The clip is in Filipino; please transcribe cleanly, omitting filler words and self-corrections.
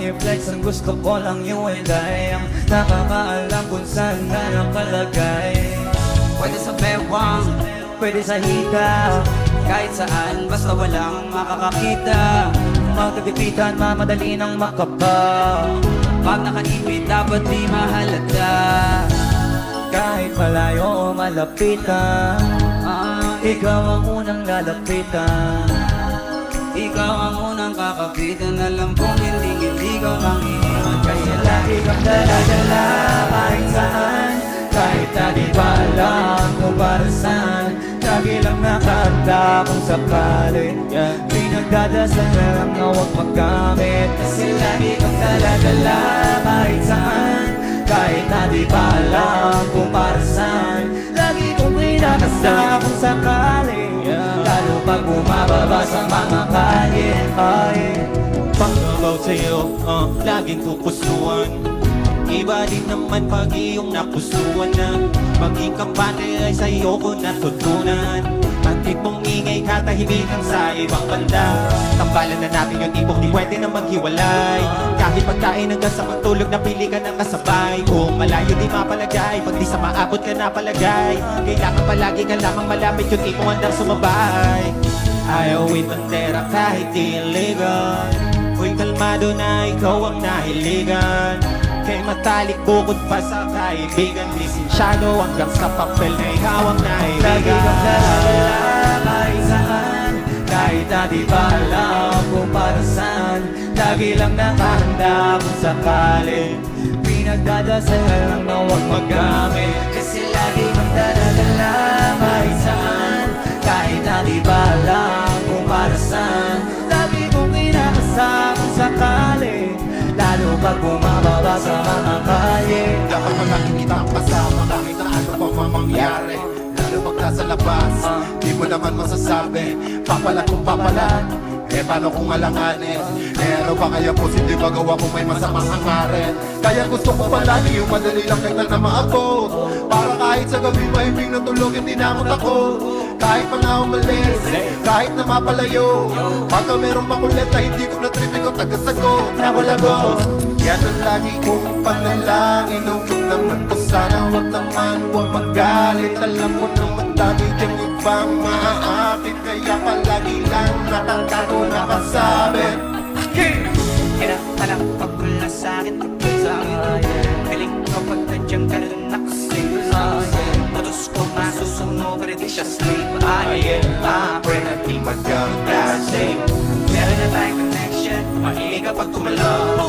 i-flex. Ang gusto ko lang iwalay ang nakakaalam kung saan na nakalagay. Pwede sa bewang, Pwede sa hika, kahit saan, basta walang makakakita. magkagipitan, mamadali ng makapa. Pag nakaipit, dapat di mahalata. Kahit malayo o malapitan, ikaw ang unang lalapitan. Ikaw ang unang kakapitan. Alam kong hindi ko mangiiwan. Kasi lagi kang dala-dala kahit saan, kahit na di ba alam kung para saan. Lagi lang nakahanda kung sakali, pinagdadasal na lang na huwag magkamit. Kasi lagi kang dala-dala kahit saan, kahit na di ba alam kung para saan. Lagi kong pinakasa kung sakali, lalo pag bumababa sa mga kalye. Pang-about sa'yo, laging pupusuan. Iba din naman pag iyong napusuan na. Maging kampante ay sa'yo ko natutunan. Antik mong ingay, katahimikan sa ibang banda. Tambalan na natin yung tipong di pwede na maghiwalay. Kahit pagkain hanggang sa pagtulog, napili ka ng kasabay. Kung malayo di mapalagay, pag di sa maabot ka napalagay. Kailangan palagi ka lamang malapit, yung tipong handang sumabay. Ayaw itandera kahit di illegal. Uy, kalmado na ikaw ang nahiligan. Kay matalik bukod pa sa kaibigan. Lisensyado hanggang sa papel na ihawang Lagi nahiligan. kang dala-dala kahit saan, kahit na di ba alam kung para saan. Lagi lang nakahanda kung sakali, pinagdadasal lang na huwag maggamit. Kasi lagi kang dala-dala kahit saan, kahit na di ba alam kung para saan. Lagi kong kinakasa kung sakali, lalo pag bumababa sa mga kalye. Dapat palagi kitang kasama kahit na ano pa mamangyari. Lalo pag nasa labas, di mo naman masasabi papalat kung papalat, eh paano kung alanganin? Eh ano ba kaya po hindi magawa kung may masamang hangarin? Kaya gusto ko palagi yung madali lang kailan na maabot. Para kahit sa gabi maibig na tulog, hindi na ako takot. Kahit pa na umalis, kahit na mapalayo. Pagka merong makulit na hindi ko na-tripin ko, tagasagot na wala go. Yan ang lagi kong panalangin. Huwag naman po sana, huwag naman huwag magalit. Alam mo naman dami diyang ibang maaakit. Kaya palagi lang natatago nakasabit. Kaya talang pagkula sa'kin, pagkula sa'kin. Galing kapag nandiyan ka lang nakasing. Utos ko masusunod, pero di siya slave. I am my friend, di magkakasing. Meron na tayong connection, mahilig kapag tumalaw.